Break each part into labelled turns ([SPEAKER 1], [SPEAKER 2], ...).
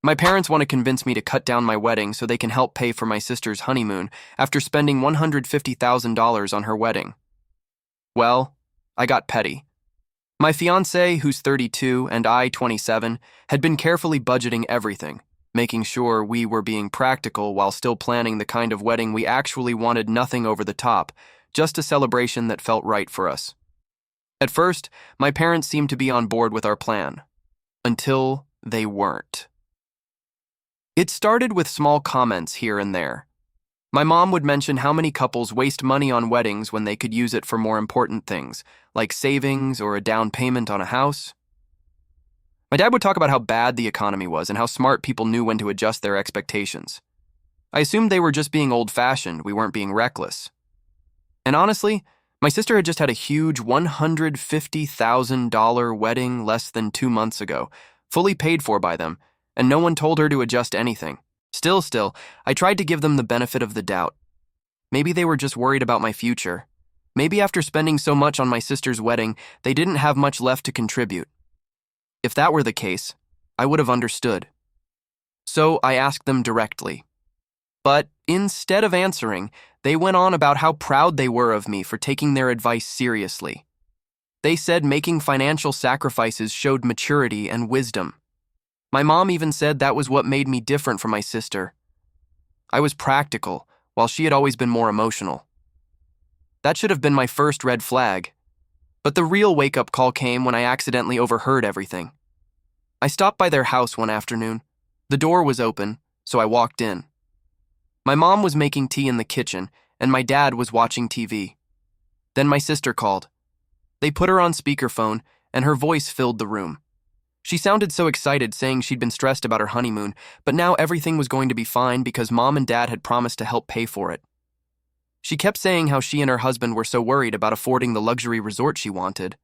[SPEAKER 1] My parents want to convince me to cut down my wedding so they can help pay for my sister's honeymoon after spending $150,000 on her wedding. Well, I got petty. My fiancé, who's 32, and I, 27, had been carefully budgeting everything, making sure we were being practical while still planning the kind of wedding we actually wanted, nothing over the top, just a celebration that felt right for us. At first, my parents seemed to be on board with our plan, until they weren't. It started with small comments here and there. My mom would mention how many couples waste money on weddings when they could use it for more important things, like savings or a down payment on a house. My dad would talk about how bad the economy was and how smart people knew when to adjust their expectations. I assumed they were just being old-fashioned, we weren't being reckless. And honestly, my sister had just had a huge $150,000 wedding less than 2 months ago, fully paid for by them, and no one told her to adjust anything. Still, I tried to give them the benefit of the doubt. Maybe they were just worried about my future. Maybe after spending so much on my sister's wedding, they didn't have much left to contribute. If that were the case, I would have understood. So I asked them directly. But instead of answering, they went on about how proud they were of me for taking their advice seriously. They said making financial sacrifices showed maturity and wisdom. My mom even said that was what made me different from my sister. I was practical, while she had always been more emotional. That should have been my first red flag. But the real wake-up call came when I accidentally overheard everything. I stopped by their house one afternoon. The door was open, so I walked in. My mom was making tea in the kitchen, and my dad was watching TV. Then my sister called. They put her on speakerphone, and her voice filled the room. She sounded so excited, saying she'd been stressed about her honeymoon, but now everything was going to be fine because Mom and Dad had promised to help pay for it. She kept saying how she and her husband were so worried about affording the luxury resort she wanted.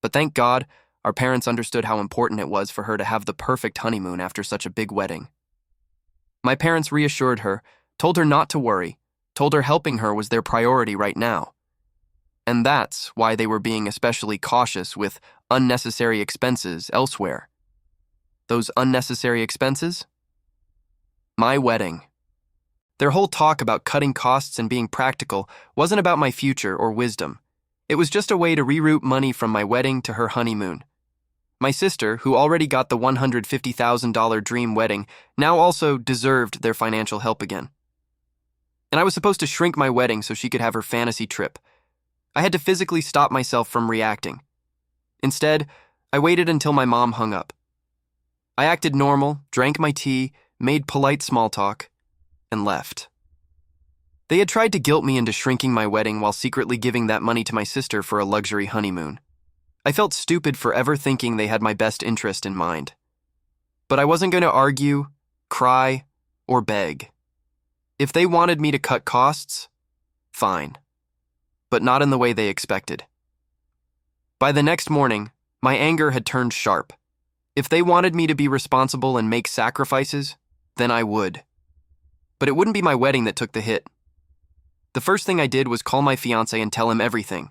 [SPEAKER 1] But thank God, our parents understood how important it was for her to have the perfect honeymoon after such a big wedding. My parents reassured her, told her not to worry, told her helping her was their priority right now. And that's why they were being especially cautious with unnecessary expenses elsewhere. Those unnecessary expenses? My wedding. Their whole talk about cutting costs and being practical wasn't about my future or wisdom. It was just a way to reroute money from my wedding to her honeymoon. My sister, who already got the $150,000 dream wedding, now also deserved their financial help again. And I was supposed to shrink my wedding so she could have her fantasy trip. I had to physically stop myself from reacting. Instead, I waited until my mom hung up. I acted normal, drank my tea, made polite small talk, and left. They had tried to guilt me into shrinking my wedding while secretly giving that money to my sister for a luxury honeymoon. I felt stupid for ever thinking they had my best interest in mind. But I wasn't going to argue, cry, or beg. If they wanted me to cut costs, fine. But not in the way they expected. By the next morning, my anger had turned sharp. If they wanted me to be responsible and make sacrifices, then I would. But it wouldn't be my wedding that took the hit. The first thing I did was call my fiancé and tell him everything.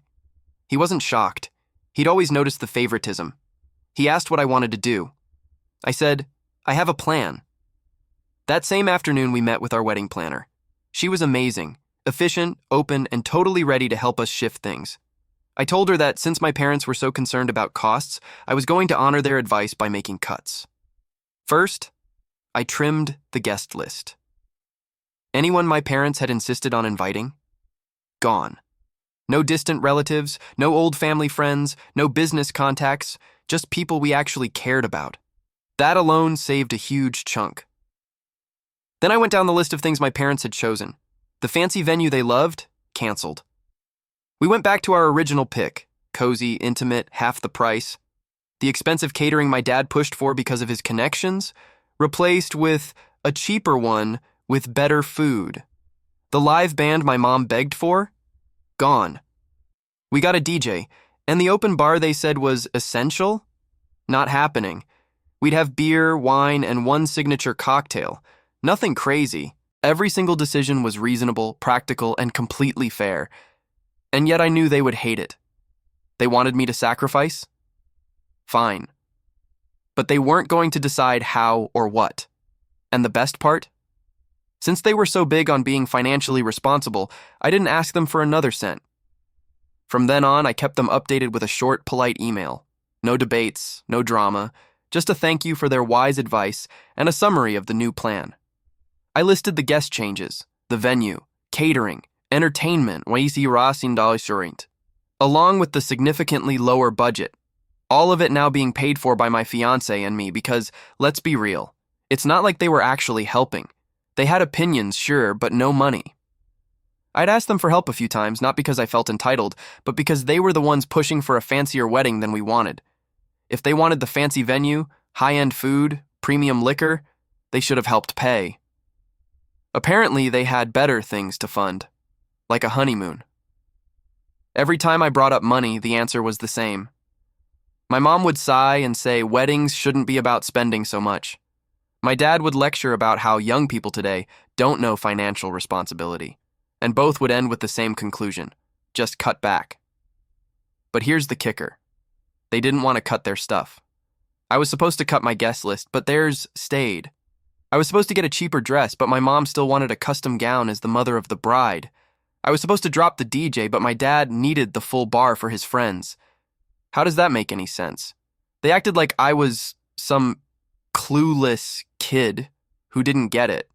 [SPEAKER 1] He wasn't shocked. He'd always noticed the favoritism. He asked what I wanted to do. I said, I have a plan. That same afternoon, we met with our wedding planner. She was amazing. Efficient, open, and totally ready to help us shift things. I told her that since my parents were so concerned about costs, I was going to honor their advice by making cuts. First, I trimmed the guest list. Anyone my parents had insisted on inviting? Gone. No distant relatives, no old family friends, no business contacts, just people we actually cared about. That alone saved a huge chunk. Then I went down the list of things my parents had chosen. The fancy venue they loved, canceled. We went back to our original pick, cozy, intimate, half the price. The expensive catering my dad pushed for because of his connections, replaced with a cheaper one with better food. The live band my mom begged for, gone. We got a DJ, and the open bar they said was essential, not happening. We'd have beer, wine, and one signature cocktail. Nothing crazy. Every single decision was reasonable, practical, and completely fair. And yet I knew they would hate it. They wanted me to sacrifice? Fine. But they weren't going to decide how or what. And the best part? Since they were so big on being financially responsible, I didn't ask them for another cent. From then on, I kept them updated with a short, polite email. No debates, no drama, just a thank you for their wise advice and a summary of the new plan. I listed the guest changes, the venue, catering, entertainment, along with the significantly lower budget. All of it now being paid for by my fiancé and me because, let's be real, it's not like they were actually helping. They had opinions, sure, but no money. I'd asked them for help a few times, not because I felt entitled, but because they were the ones pushing for a fancier wedding than we wanted. If they wanted the fancy venue, high-end food, premium liquor, they should have helped pay. Apparently, they had better things to fund, like a honeymoon. Every time I brought up money, the answer was the same. My mom would sigh and say weddings shouldn't be about spending so much. My dad would lecture about how young people today don't know financial responsibility, and both would end with the same conclusion: just cut back. But here's the kicker. They didn't want to cut their stuff. I was supposed to cut my guest list, but theirs stayed. I was supposed to get a cheaper dress, but my mom still wanted a custom gown as the mother of the bride. I was supposed to drop the DJ, but my dad needed the full bar for his friends. How does that make any sense? They acted like I was some clueless kid who didn't get it.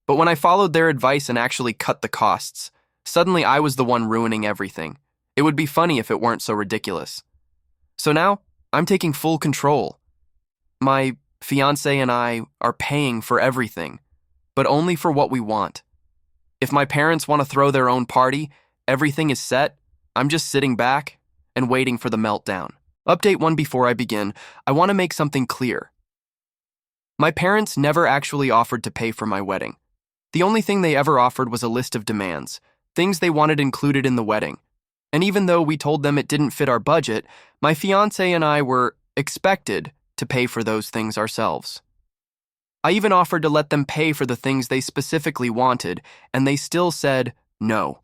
[SPEAKER 1] But when I followed their advice and actually cut the costs, suddenly I was the one ruining everything. It would be funny if it weren't so ridiculous. So now, I'm taking full control. My fiancé and I are paying for everything, but only for what we want. If my parents want to throw their own party, everything is set, I'm just sitting back and waiting for the meltdown. Update 1 before I begin, I want to make something clear. My parents never actually offered to pay for my wedding. The only thing they ever offered was a list of demands, things they wanted included in the wedding. And even though we told them it didn't fit our budget, my fiancé and I were expected to pay for those things ourselves. I even offered to let them pay for the things they specifically wanted, and they still said no.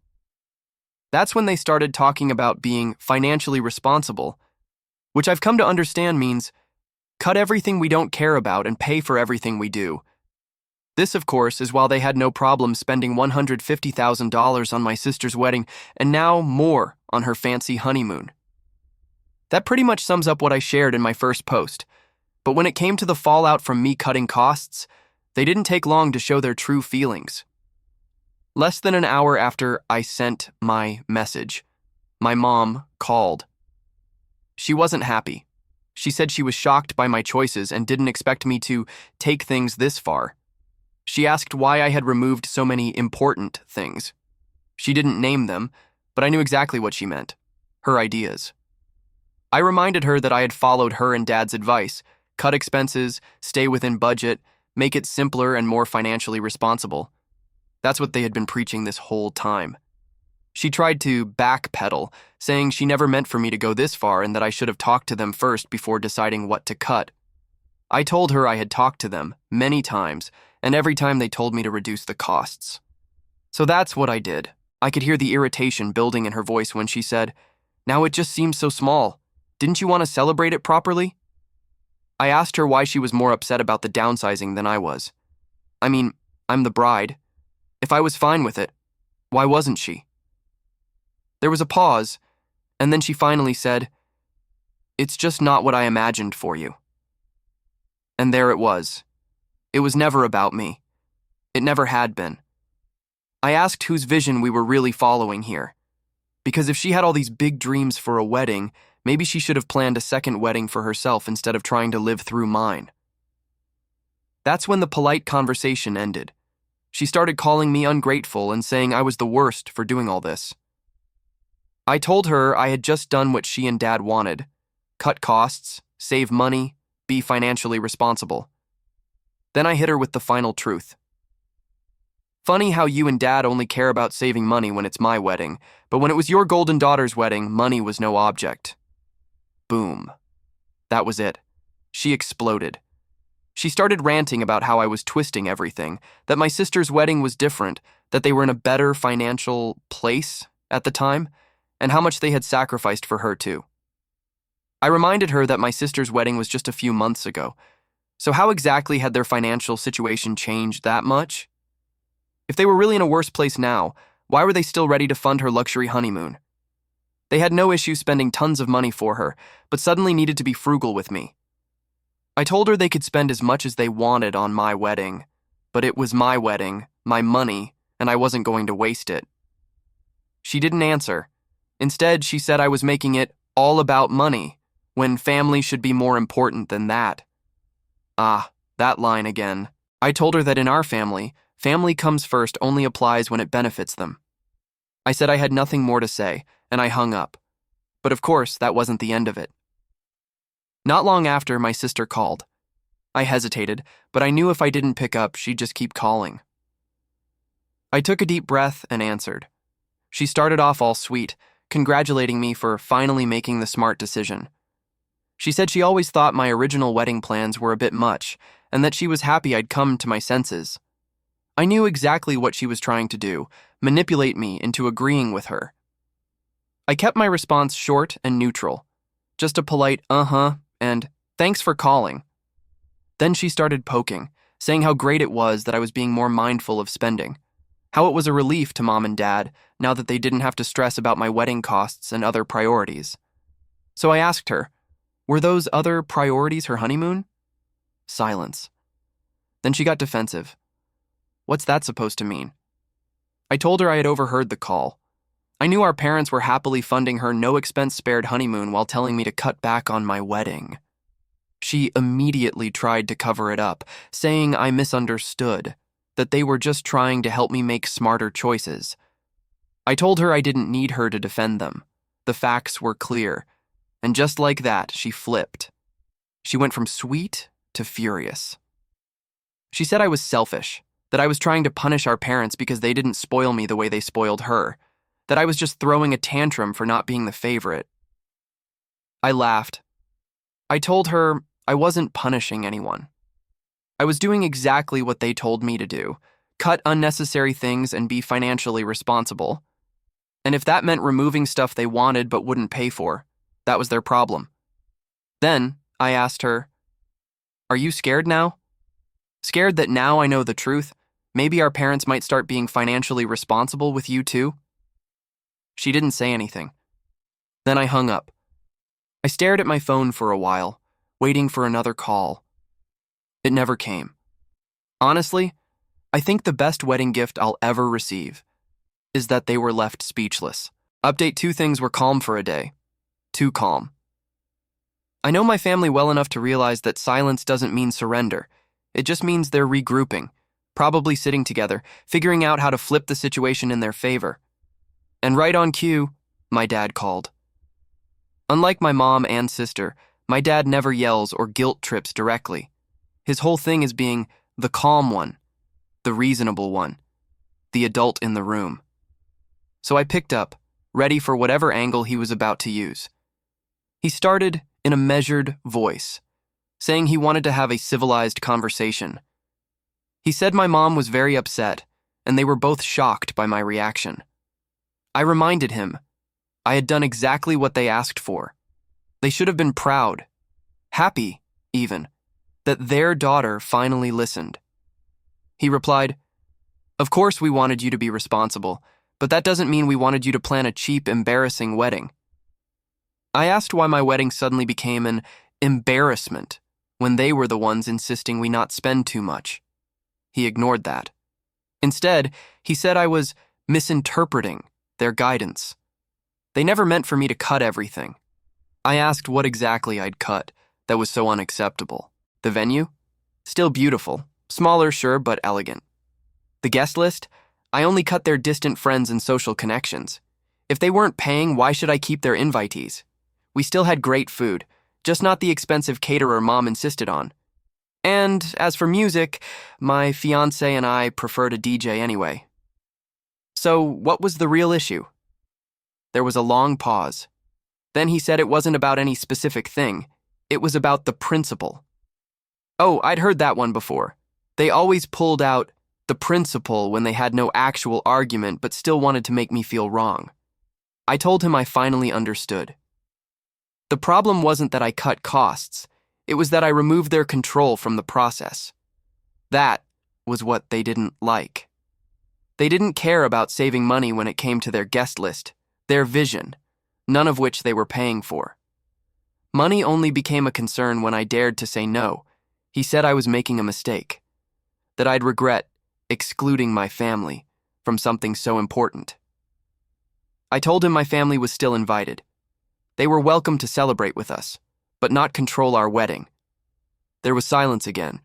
[SPEAKER 1] That's when they started talking about being financially responsible, which I've come to understand means cut everything we don't care about and pay for everything we do. This, of course, is while they had no problem spending $150,000 on my sister's wedding and now more on her fancy honeymoon. That pretty much sums up what I shared in my first post. But when it came to the fallout from me cutting costs, they didn't take long to show their true feelings. Less than an hour after I sent my message, my mom called. She wasn't happy. She said she was shocked by my choices and didn't expect me to take things this far. She asked why I had removed so many important things. She didn't name them, but I knew exactly what she meant. Her ideas. I reminded her that I had followed her and Dad's advice: cut expenses, stay within budget, make it simpler and more financially responsible. That's what they had been preaching this whole time. She tried to backpedal, saying she never meant for me to go this far and that I should have talked to them first before deciding what to cut. I told her I had talked to them many times, and every time they told me to reduce the costs. So that's what I did. I could hear the irritation building in her voice when she said, "Now it just seems so small. Didn't you want to celebrate it properly?" I asked her why she was more upset about the downsizing than I was. I mean, I'm the bride. If I was fine with it, why wasn't she? There was a pause, and then she finally said, "It's just not what I imagined for you." And there it was. It was never about me. It never had been. I asked whose vision we were really following here. Because if she had all these big dreams for a wedding, maybe she should have planned a second wedding for herself instead of trying to live through mine. That's when the polite conversation ended. She started calling me ungrateful and saying I was the worst for doing all this. I told her I had just done what she and Dad wanted: cut costs, save money, be financially responsible. Then I hit her with the final truth. Funny how you and Dad only care about saving money when it's my wedding, but when it was your golden daughter's wedding, money was no object. Boom. That was it. She exploded. She started ranting about how I was twisting everything, that my sister's wedding was different, that they were in a better financial place at the time, and how much they had sacrificed for her too. I reminded her that my sister's wedding was just a few months ago. So how exactly had their financial situation changed that much? If they were really in a worse place now, why were they still ready to fund her luxury honeymoon? They had no issue spending tons of money for her, but suddenly needed to be frugal with me. I told her they could spend as much as they wanted on my wedding, but it was my wedding, my money, and I wasn't going to waste it. She didn't answer. Instead, she said I was making it all about money, when family should be more important than that. Ah, that line again. I told her that in our family, family comes first only applies when it benefits them. I said I had nothing more to say, and I hung up. But of course, that wasn't the end of it. Not long after, my sister called. I hesitated, but I knew if I didn't pick up, she'd just keep calling. I took a deep breath and answered. She started off all sweet, congratulating me for finally making the smart decision. She said she always thought my original wedding plans were a bit much, and that she was happy I'd come to my senses. I knew exactly what she was trying to do, manipulate me into agreeing with her. I kept my response short and neutral, just a polite and thanks for calling. Then she started poking, saying how great it was that I was being more mindful of spending, how it was a relief to Mom and Dad now that they didn't have to stress about my wedding costs and other priorities. So I asked her, were those other priorities her honeymoon? Silence. Then she got defensive. What's that supposed to mean? I told her I had overheard the call. I knew our parents were happily funding her no-expense-spared honeymoon while telling me to cut back on my wedding. She immediately tried to cover it up, saying I misunderstood, that they were just trying to help me make smarter choices. I told her I didn't need her to defend them. The facts were clear, and just like that, she flipped. She went from sweet to furious. She said I was selfish, that I was trying to punish our parents because they didn't spoil me the way they spoiled her, that I was just throwing a tantrum for not being the favorite. I laughed. I told her I wasn't punishing anyone. I was doing exactly what they told me to do, cut unnecessary things and be financially responsible. And if that meant removing stuff they wanted but wouldn't pay for, that was their problem. Then I asked her, are you scared now? Scared that now I know the truth, maybe our parents might start being financially responsible with you too? She didn't say anything. Then I hung up. I stared at my phone for a while, waiting for another call. It never came. Honestly, I think the best wedding gift I'll ever receive is that they were left speechless. Update: 2 things were calm for a day. Too calm. I know my family well enough to realize that silence doesn't mean surrender. It just means they're regrouping, probably sitting together, figuring out how to flip the situation in their favor. And right on cue, my dad called. Unlike my mom and sister, my dad never yells or guilt trips directly. His whole thing is being the calm one, the reasonable one, the adult in the room. So I picked up, ready for whatever angle he was about to use. He started in a measured voice, saying he wanted to have a civilized conversation. He said my mom was very upset, and they were both shocked by my reaction. I reminded him I had done exactly what they asked for. They should have been proud, happy even, that their daughter finally listened. He replied, of course we wanted you to be responsible, but that doesn't mean we wanted you to plan a cheap, embarrassing wedding. I asked why my wedding suddenly became an embarrassment when they were the ones insisting we not spend too much. He ignored that. Instead, he said I was misinterpreting their guidance. They never meant for me to cut everything. I asked what exactly I'd cut that was so unacceptable. The venue? Still beautiful. Smaller, sure, but elegant. The guest list? I only cut their distant friends and social connections. If they weren't paying, why should I keep their invitees? We still had great food, just not the expensive caterer Mom insisted on. And as for music, my fiancé and I prefer to DJ anyway. So what was the real issue? There was a long pause. Then he said it wasn't about any specific thing. It was about the principle. Oh, I'd heard that one before. They always pulled out the principle when they had no actual argument but still wanted to make me feel wrong. I told him I finally understood. The problem wasn't that I cut costs. It was that I removed their control from the process. That was what they didn't like. They didn't care about saving money when it came to their guest list, their vision, none of which they were paying for. Money only became a concern when I dared to say no. He said I was making a mistake, that I'd regret excluding my family from something so important. I told him my family was still invited. They were welcome to celebrate with us, but not control our wedding. There was silence again.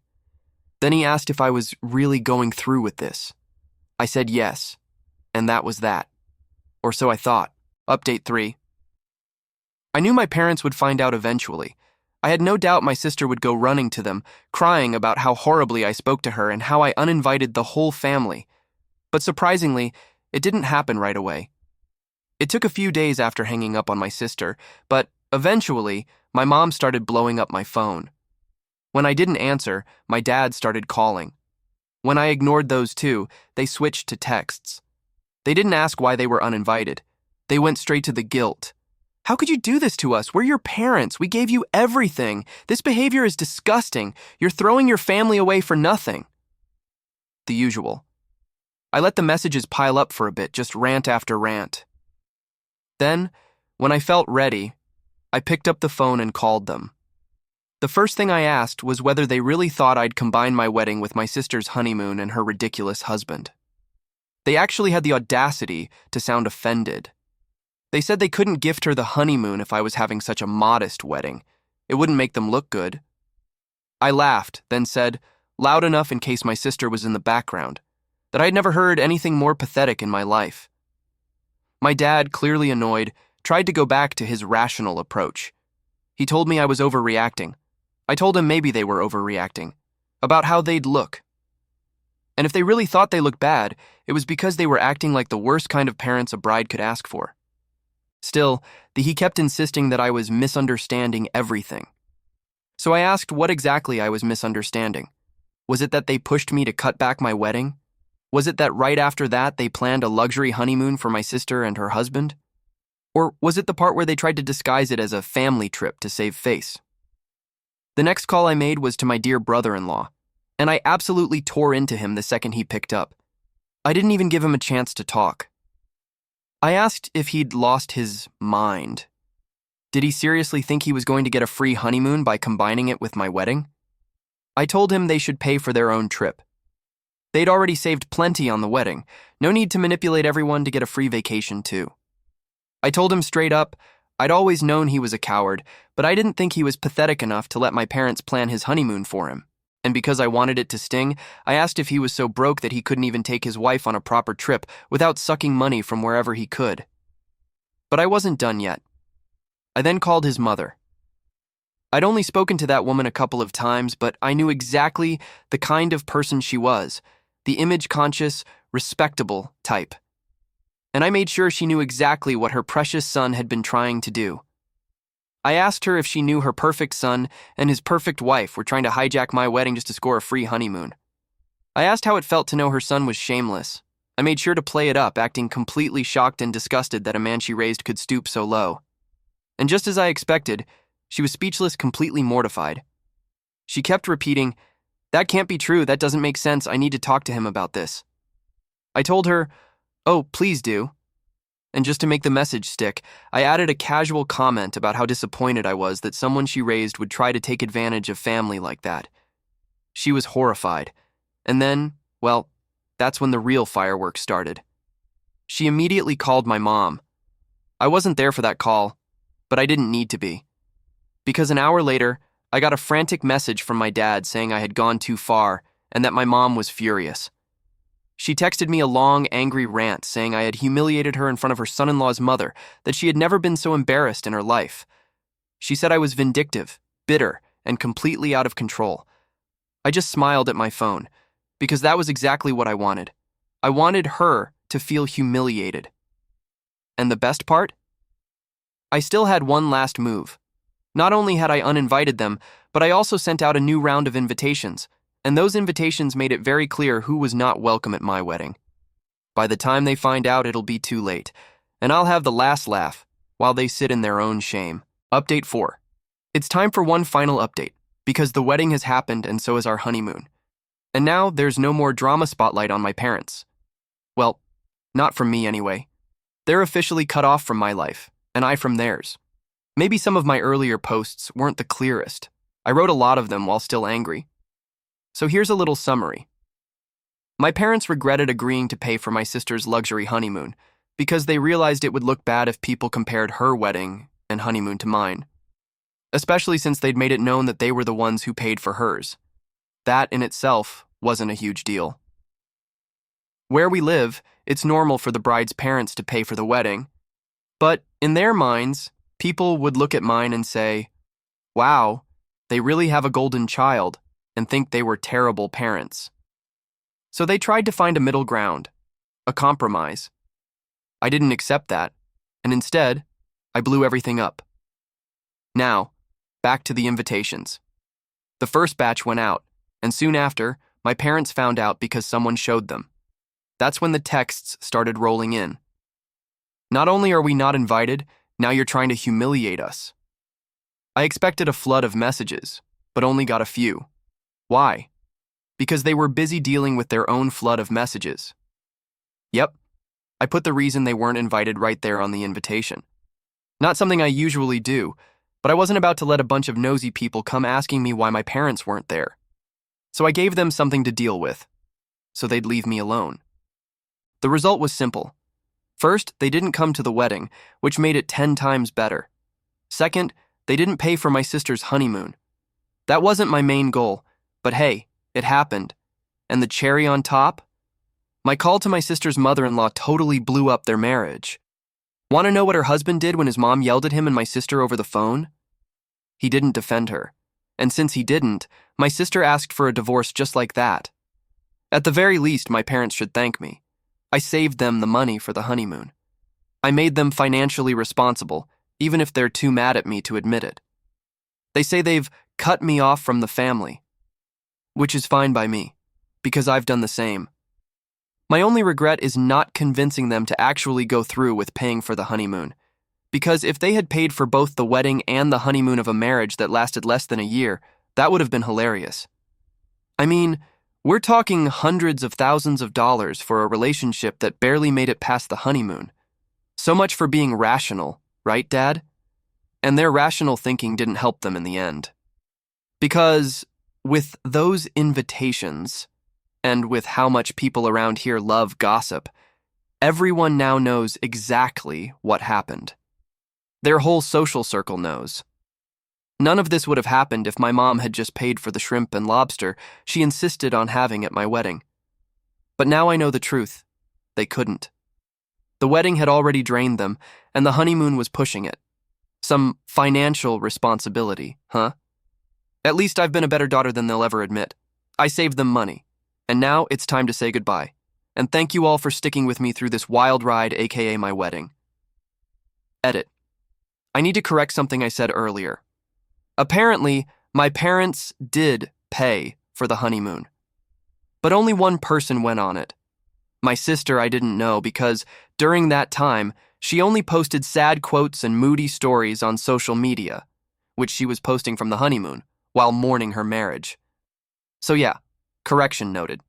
[SPEAKER 1] Then he asked if I was really going through with this. I said yes, and that was that. Or so I thought. Update 3. I knew my parents would find out eventually. I had no doubt my sister would go running to them, crying about how horribly I spoke to her and how I uninvited the whole family. But surprisingly, it didn't happen right away. It took a few days after hanging up on my sister, but eventually, my mom started blowing up my phone. When I didn't answer, my dad started calling. When I ignored those two, they switched to texts. They didn't ask why they were uninvited. They went straight to the guilt. How could you do this to us? We're your parents. We gave you everything. This behavior is disgusting. You're throwing your family away for nothing. The usual. I let the messages pile up for a bit, just rant after rant. Then, when I felt ready, I picked up the phone and called them. The first thing I asked was whether they really thought I'd combine my wedding with my sister's honeymoon and her ridiculous husband. They actually had the audacity to sound offended. They said they couldn't gift her the honeymoon if I was having such a modest wedding. It wouldn't make them look good. I laughed, then said, loud enough in case my sister was in the background, that I'd never heard anything more pathetic in my life. My dad, clearly annoyed, tried to go back to his rational approach. He told me I was overreacting. I told him maybe they were overreacting, about how they'd look. And if they really thought they looked bad, it was because they were acting like the worst kind of parents a bride could ask for. Still, he kept insisting that I was misunderstanding everything. So I asked what exactly I was misunderstanding. Was it that they pushed me to cut back my wedding? Was it that right after that they planned a luxury honeymoon for my sister and her husband? Or was it the part where they tried to disguise it as a family trip to save face? The next call I made was to my dear brother-in-law, and I absolutely tore into him the second he picked up. I didn't even give him a chance to talk. I asked if he'd lost his mind. Did he seriously think he was going to get a free honeymoon by combining it with my wedding? I told him they should pay for their own trip. They'd already saved plenty on the wedding. No need to manipulate everyone to get a free vacation too. I told him straight up, I'd always known he was a coward, but I didn't think he was pathetic enough to let my parents plan his honeymoon for him. And because I wanted it to sting, I asked if he was so broke that he couldn't even take his wife on a proper trip without sucking money from wherever he could. But I wasn't done yet. I then called his mother. I'd only spoken to that woman a couple of times, but I knew exactly the kind of person she was, the image-conscious, respectable type. And I made sure she knew exactly what her precious son had been trying to do. I asked her if she knew her perfect son and his perfect wife were trying to hijack my wedding just to score a free honeymoon. I asked how it felt to know her son was shameless. I made sure to play it up, acting completely shocked and disgusted that a man she raised could stoop so low. And just as I expected, she was speechless, completely mortified. She kept repeating, "That can't be true, that doesn't make sense, I need to talk to him about this." I told her, "Oh, please do." And just to make the message stick, I added a casual comment about how disappointed I was that someone she raised would try to take advantage of family like that. She was horrified. And then, well, that's when the real fireworks started. She immediately called my mom. I wasn't there for that call, but I didn't need to be. Because an hour later, I got a frantic message from my dad saying I had gone too far and that my mom was furious. She texted me a long, angry rant saying I had humiliated her in front of her son-in-law's mother, that she had never been so embarrassed in her life. She said I was vindictive, bitter, and completely out of control. I just smiled at my phone, because that was exactly what I wanted. I wanted her to feel humiliated. And the best part? I still had one last move. Not only had I uninvited them, but I also sent out a new round of invitations. And those invitations made it very clear who was not welcome at my wedding. By the time they find out, it'll be too late, and I'll have the last laugh while they sit in their own shame. Update 4. It's time for one final update. because the wedding has happened and so is our honeymoon. And now there's no more drama spotlight on my parents. Well, not from me anyway. They're officially cut off from my life, and I from theirs. Maybe some of my earlier posts weren't the clearest. I wrote a lot of them while still angry. So here's a little summary. My parents regretted agreeing to pay for my sister's luxury honeymoon because they realized it would look bad if people compared her wedding and honeymoon to mine, especially since they'd made it known that they were the ones who paid for hers. That in itself wasn't a huge deal. Where we live, it's normal for the bride's parents to pay for the wedding, but in their minds, people would look at mine and say, wow, they really have a golden child, and think they were terrible parents. So they tried to find a middle ground, a compromise. I didn't accept that, and instead, I blew everything up. Now, back to the invitations. The first batch went out, and soon after, my parents found out because someone showed them. That's when the texts started rolling in. Not only are we not invited, now you're trying to humiliate us. I expected a flood of messages, but only got a few. Why? Because they were busy dealing with their own flood of messages. Yep, I put the reason they weren't invited right there on the invitation. Not something I usually do, but I wasn't about to let a bunch of nosy people come asking me why my parents weren't there. So I gave them something to deal with, so they'd leave me alone. The result was simple. First, they didn't come to the wedding, which made it 10 times better. Second, they didn't pay for my sister's honeymoon. That wasn't my main goal, but hey, it happened. And the cherry on top? My call to my sister's mother-in-law totally blew up their marriage. Want to know what her husband did when his mom yelled at him and my sister over the phone? He didn't defend her. And since he didn't, my sister asked for a divorce just like that. At the very least, my parents should thank me. I saved them the money for the honeymoon. I made them financially responsible, even if they're too mad at me to admit it. They say they've cut me off from the family, which is fine by me, because I've done the same. My only regret is not convincing them to actually go through with paying for the honeymoon, because if they had paid for both the wedding and the honeymoon of a marriage that lasted less than a year, that would have been hilarious. I mean, we're talking hundreds of thousands of dollars for a relationship that barely made it past the honeymoon. So much for being rational, right, Dad? And their rational thinking didn't help them in the end. Because with those invitations, and with how much people around here love gossip, everyone now knows exactly what happened. Their whole social circle knows. None of this would have happened if my mom had just paid for the shrimp and lobster she insisted on having at my wedding. But now I know the truth. They couldn't. The wedding had already drained them, and the honeymoon was pushing it. Some financial responsibility, huh? At least I've been a better daughter than they'll ever admit. I saved them money. And now it's time to say goodbye. And thank you all for sticking with me through this wild ride, aka my wedding. Edit. I need to correct something I said earlier. Apparently, my parents did pay for the honeymoon. But only one person went on it. My sister I didn't know because during that time, she only posted sad quotes and moody stories on social media, which she was posting from the honeymoon, while mourning her marriage. So yeah, correction noted.